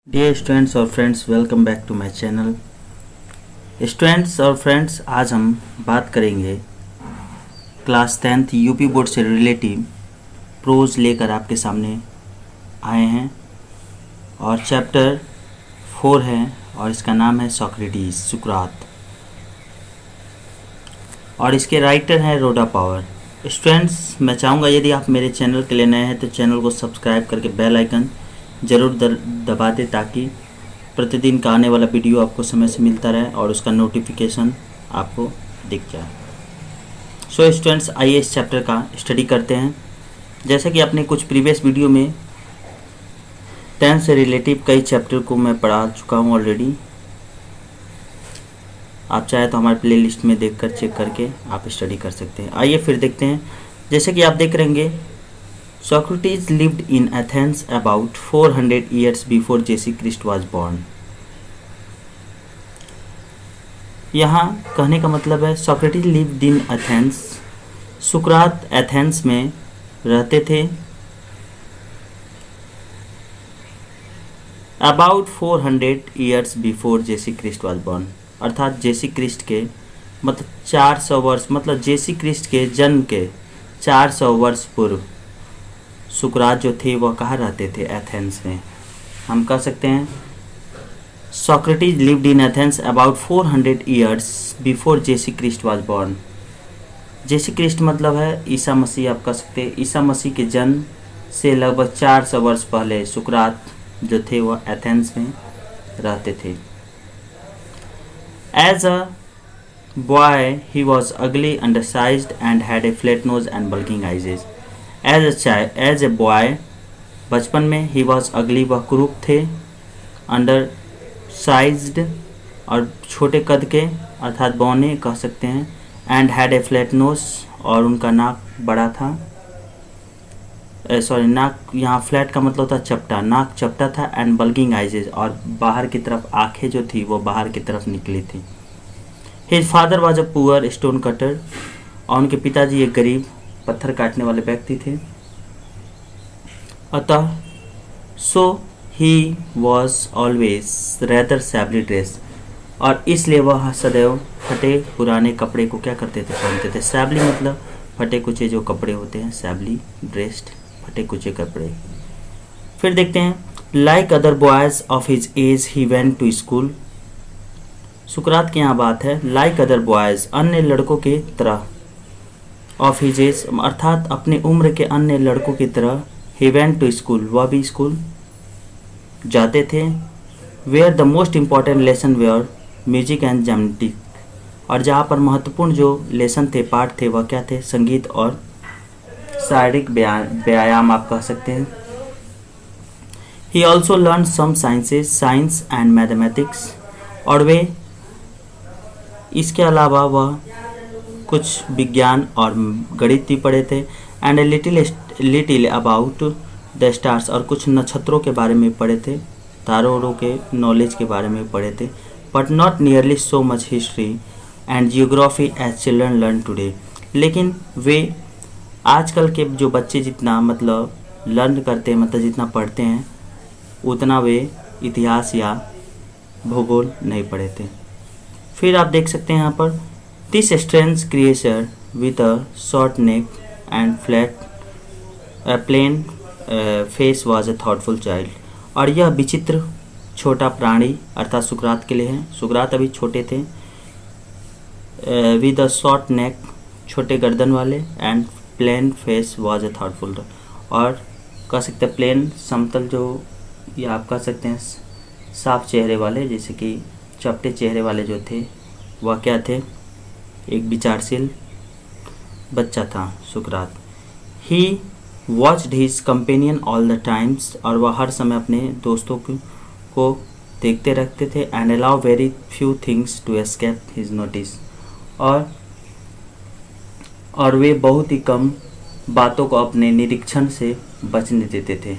Dear students और friends, welcome back to my channel. Students और friends, आज हम बात करेंगे क्लास 10th यूपी बोर्ड से रिलेटिव प्रोज लेकर आपके सामने आए हैं और चैप्टर 4 है और इसका नाम है सोक्रेटिस, सुकरात, और इसके राइटर हैं रोडा पावर। स्टूडेंट्स, मैं चाहूँगा यदि आप मेरे चैनल के लिए नए हैं तो चैनल को सब्सक्राइब करके बेल आइकन ज़रूर दबा दें ताकि प्रतिदिन का आने वाला वीडियो आपको समय से मिलता रहे और उसका नोटिफिकेशन आपको दिख जाए। सो स्टूडेंट्स, आइए इस चैप्टर का स्टडी करते हैं। जैसे कि अपने कुछ प्रीवियस वीडियो में 10 से रिलेटिव कई चैप्टर को मैं पढ़ा चुका हूँ ऑलरेडी। आप चाहे तो हमारे प्लेलिस्ट में देखकर चेक करके आप स्टडी कर सकते हैं। आइए फिर देखते हैं। जैसे कि आप देख रहेंगे, Socrates lived in Athens about 400 years before Jesus Christ was born। यहाँ कहने का मतलब है Socrates lived in Athens। Sukrat Athens में रहते थे about 400 years before Jesus Christ was born, अर्थात जेसी क्रिस्ट के मतलब 400 वर्ष, मतलब जेसी क्रिस्ट के जन्म के 400 वर्ष पूर्व सुकरात जो थे वह कहाँ रहते थे? एथेंस में। हम कह सकते हैं Socrates lived in Athens about 400 years before Jesus Christ was born। Jesus Christ मतलब है ईसा मसीह, आप कह सकते हैं ईसा मसीह के जन्म से लगभग 400 वर्ष पहले सुकरात जो थे वह एथेंस में रहते थे। As a boy he was ugly, undersized and had a flat nose and bulging eyes। As a boy, बचपन में ही वॉज अगली, वह कुरूप थे, अंडर साइज्ड और छोटे कद के अर्थात बौने कह सकते हैं, and had a flat knows और उनका नाक बड़ा था। नाक यहाँ फ्लैट का मतलब होता है चपटा, नाक चपटा था, एंड बल्गिंग आइजेज और बाहर की तरफ आंखें जो थी वो बाहर की तरफ निकली थी। His father was a poor stone cutter, और उनके पिताजी एक गरीब पत्थर काटने वाले व्यक्ति थे। अतः so he was always rather shabbily dress, और इसलिए वह सदैव फटे पुराने कपड़े को क्या करते थे? पहनते थे। सैबली मतलब फटे कुचे जो कपड़े होते हैं, सैबली ड्रेस्ड, फटे कुचे कपड़े। फिर देखते हैं, like other boys of his age he went to school. सुकरात की यहाँ बात है, लाइक अदर बॉयज, अन्य लड़कों के तरह, ऑफ हिज एज अर्थात अपने उम्र के अन्य लड़कों की तरह, ही वेंट टू स्कूल, वह भी स्कूल जाते थे। Where the most important lesson were music and gymnastic, और जहाँ पर महत्वपूर्ण जो लेसन थे, पाठ थे, वह क्या थे? संगीत और शारीरिक व्यायाम आप कह सकते हैं। He also learn some sciences, science and mathematics, और वे इसके अलावा वह कुछ विज्ञान और गणित भी पढ़े थे। And a little about the stars, और कुछ नक्षत्रों के बारे में पढ़े थे, तारों के नॉलेज के बारे में पढ़े थे। But not nearly so much history and geography as children learn today, लेकिन वे आजकल के जो बच्चे जितना मतलब लर्न करते हैं, मतलब जितना पढ़ते हैं, उतना वे इतिहास या भूगोल नहीं पढ़े थे। फिर आप देख सकते हैं यहाँ पर, this strange creature with a short neck and flat plain face was a thoughtful child, और यह विचित्र छोटा प्राणी अर्थात सुकरात के लिए है। सुकरात अभी छोटे थे। विद अ शॉर्ट नेक, छोटे गर्दन वाले, and plain face was a thoughtful, और कह सकते हैं प्लेन समतल जो, या आप कह सकते हैं साफ चेहरे वाले, जैसे कि चपटे चेहरे वाले जो थे वह क्या थे? एक विचारशील बच्चा था सुकरात। He watched his companion all the times, और वह हर समय अपने दोस्तों को देखते रखते थे। And allow very few things to escape his notice, और वे बहुत ही कम बातों को अपने निरीक्षण से बचने देते थे,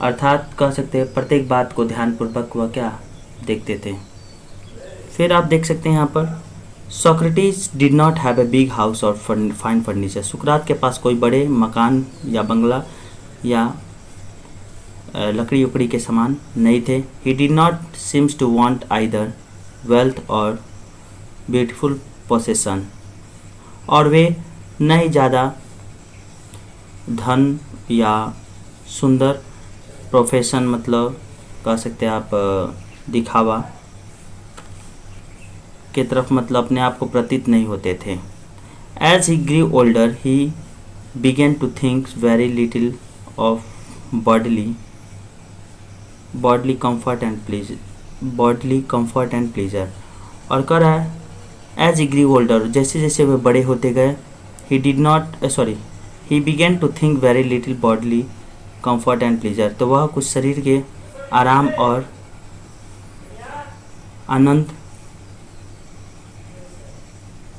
अर्थात कह सकते हैं प्रत्येक बात को ध्यानपूर्वक वह क्या देखते थे। फिर आप देख सकते हैं यहाँ पर, Socrates did not have a big house or fine furniture। सुकरात के पास कोई बड़े मकान या बंगला या लकड़ी उकड़ी के समान नहीं थे। He did not seems to want either wealth और ब्यूटीफुल पोसेसन, और वे न ही ज़्यादा धन या सुंदर प्रोफेशन, मतलब कह सकते हैं आप दिखावा के तरफ, मतलब अपने आप को प्रतीत नहीं होते थे। As he grew older he began to think very little of bodily comfort and pleasure. और कह रहा है एज ही ग्रू ओल्डर, जैसे जैसे वे बड़े होते गए, he began to think very little bodily comfort and pleasure, तो वह कुछ शरीर के आराम और आनंद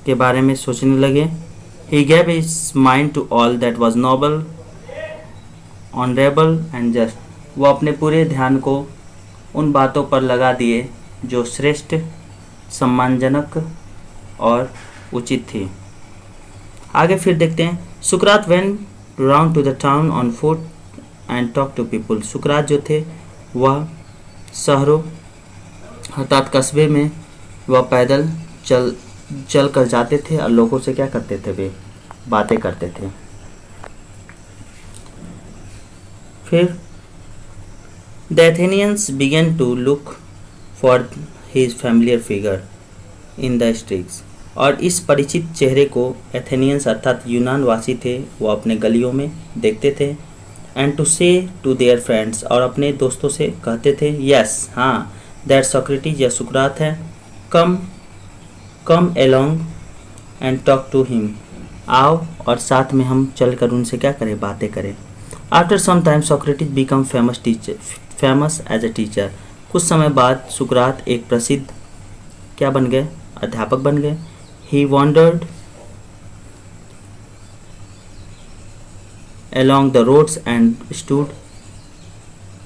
के बारे में सोचने लगे। He gave his mind to all that was noble honourable and just, वो अपने पूरे ध्यान को उन बातों पर लगा दिए जो श्रेष्ठ, सम्मानजनक और उचित थी। आगे फिर देखते हैं। सुकरात went round to the town on foot and talk to people. सुकरात जो थे वह शहरों अर्थात कस्बे में वह पैदल चल कर जाते थे और लोगों से क्या करते थे, वे बातें करते थे। फिर the Athenians began to look for his familiar figure in the streets, और इस परिचित चेहरे को एथेनियंस अर्थात यूनान वासी थे वो अपने गलियों में देखते थे। एंड टू से टू देयर फ्रेंड्स, और अपने दोस्तों से कहते थे यस, हाँ, दैट सोक्रेटिस, यह सुकरात है, come along and talk to him, आओ और साथ में हम चलकर उनसे क्या करें, बातें करें। After some time Socrates become famous as a teacher, कुछ समय बाद सुकरात एक प्रसिद्ध क्या बन गए, अध्यापक बन गए। ही wandered along the roads and stood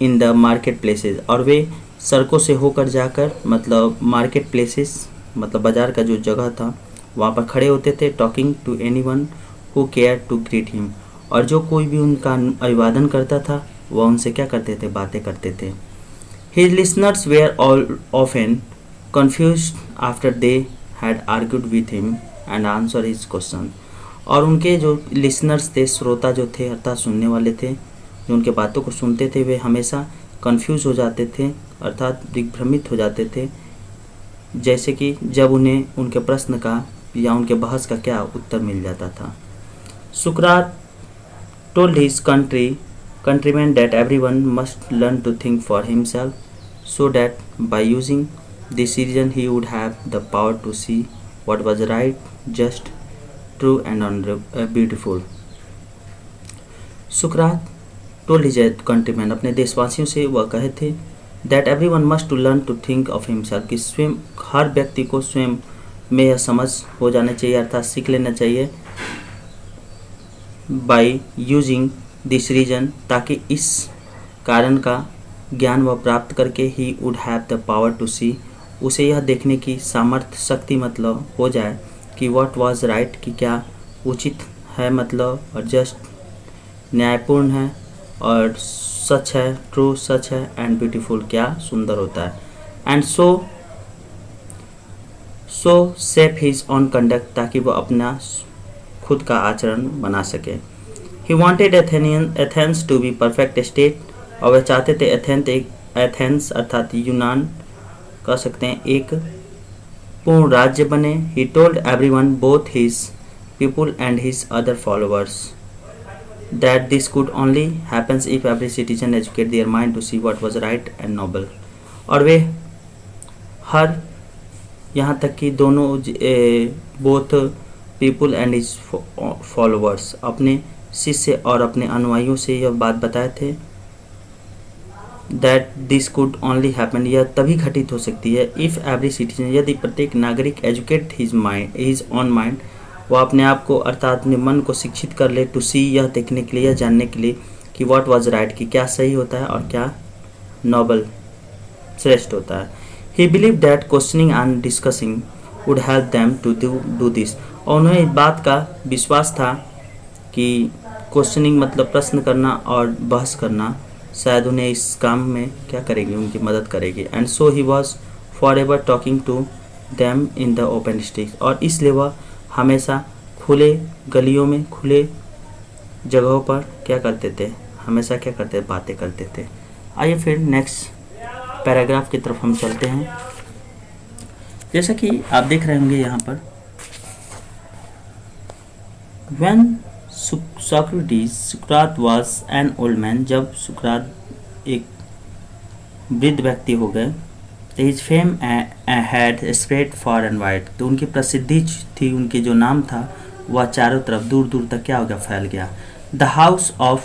in the market places, और वे सड़कों से होकर जाकर, मतलब मार्केट प्लेसेस मतलब बाजार का जो जगह था वहाँ पर खड़े होते थे। Talking to anyone who care to greet him, और जो कोई भी उनका अभिवादन करता था वह उनसे क्या करते थे, बातें करते थे। His listeners were all often confused after they had argued with him and answered his question, और उनके जो लिसनर्स थे, श्रोता जो थे अर्थात सुनने वाले थे, जो उनके बातों को सुनते थे, वे हमेशा कंफ्यूज हो जाते थे अर्थात दिग्भ्रमित हो जाते थे, जैसे कि जब उन्हें उनके प्रश्न का या उनके बहस का क्या उत्तर मिल जाता था। सुकरात told his countrymen that everyone must learn to think for himself, so that by using this reason he would have the power to see what was right, just, true and beautiful. Sukrat told his countrymen, अपने देशवासियों से वह कहे थे that everyone must to learn to think of himself, कि स्वयं हर व्यक्ति को स्वयं में यह समझ हो जाना चाहिए अर्थात सीख लेना चाहिए। by using this reason, ताकि इस कारण का ज्ञान वह प्राप्त करके he would have the power to see, उसे यह देखने की सामर्थ्य शक्ति मतलब हो जाए कि what was right, कि क्या उचित है मतलब, और just न्यायपूर्ण है, और सच है, ट्रू सच है, एंड ब्यूटीफुल क्या सुंदर होता है, and so shape his own conduct, ताकि वह अपना खुद का आचरण बना सके। He wanted Athens to be perfect state, और वह चाहते थे एथेंस अर्थात यूनान कह सकते हैं एक पूर्ण राज्य बने। He told everyone both his people and his other followers that this could only happens if every citizen educate their mind to see what was right and noble, और वे हर यहाँ तक कि दोनों both people and his followers अपने शिष्य और अपने अनुयायियों से यह बात बताए थे that this could only happen, यह तभी घटित हो सकती है इफ़ एवरी सिटीजन, यदि प्रत्येक नागरिक एजुकेट हिज ऑन माइंड, वह अपने आप को अर्थात अपने मन को शिक्षित कर ले, टू सी यह देखने के लिए, यह जानने के लिए कि व्हाट वाज राइट, कि क्या सही होता है और क्या नोबल श्रेष्ठ होता है। He believe that questioning and discussing would help them to do this, और उन्हें इस बात का विश्वास था कि क्वेश्चनिंग मतलब प्रश्न करना और बहस करना शायद उन्हें इस काम में क्या करेगी, उनकी मदद करेगी। And so he was forever talking to them in the open street, और इसलिए वह हमेशा खुले गलियों में, खुले जगहों पर क्या करते थे, हमेशा क्या करते थे, बातें करते थे। आइए फिर नेक्स्ट पैराग्राफ की तरफ हम चलते हैं। जैसा कि आप देख रहे होंगे यहाँ पर, When Socrates, Sukrat was an old man, जब सुकरात एक वृद्ध व्यक्ति हो गए, his fame had spread far and wide, तो उनकी प्रसिद्धि थी, उनके जो नाम था वह चारों तरफ दूर दूर तक क्या हो गया, फैल गया। The house of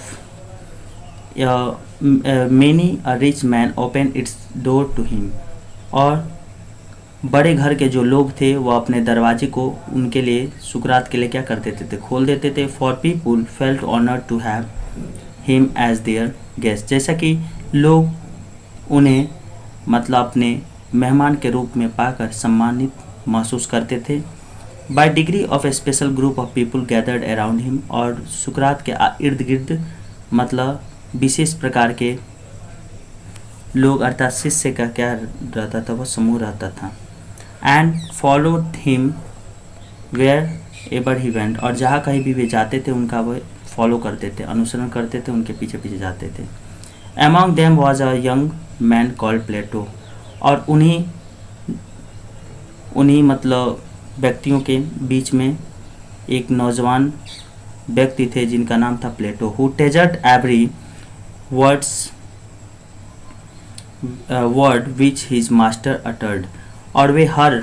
many a rich man opened its door to him, और बड़े घर के जो लोग थे वो अपने दरवाजे को उनके लिए, सुकरात के लिए क्या कर देते थे, खोल देते थे। For people felt honoured to have him as their guest, जैसा कि लोग उन्हें मतलब अपने मेहमान के रूप में पाकर सम्मानित महसूस करते थे। Bye degree of A special group of people gathered around him, और सुकरात के इर्द गिर्द मतलब विशेष प्रकार के लोग अर्थात शिष्य का क्या रहता था, वह समूह रहता था। And followed him wherever he went, और जहाँ कहीं भी वे जाते थे उनका वह फॉलो करते थे, अनुसरण करते थे, उनके पीछे पीछे जाते थे। Among them was a young man called Plato, और उन्हीं मतलब व्यक्तियों के बीच में एक नौजवान व्यक्ति थे जिनका नाम था Plato. Who treasured every word which his master uttered, और वे हर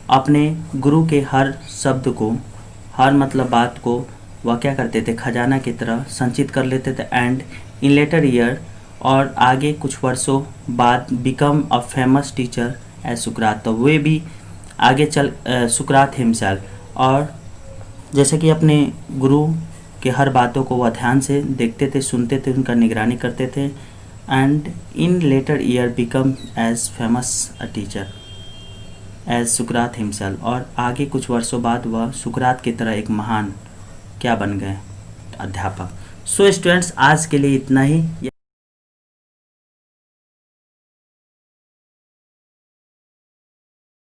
अपने गुरु के हर शब्द को, हर मतलब बात को वह क्या करते थे, खजाना की तरह संचित कर लेते थे। एंड इन लेटर ईयर, और आगे कुछ वर्षों बाद, become a famous teacher as सुकरात, तो वे भी आगे चल सुकरात हिमसेल्फ, और जैसे कि अपने गुरु के हर बातों को वह ध्यान से देखते थे, सुनते थे, उनका निगरानी करते थे। And in later year become as famous a teacher as सुकरात हिमसेल्फ, और आगे कुछ वर्षों बाद वह सुकरात की तरह एक महान क्या बन गए, अध्यापक। सो स्टूडेंट्स, आज के लिए इतना ही।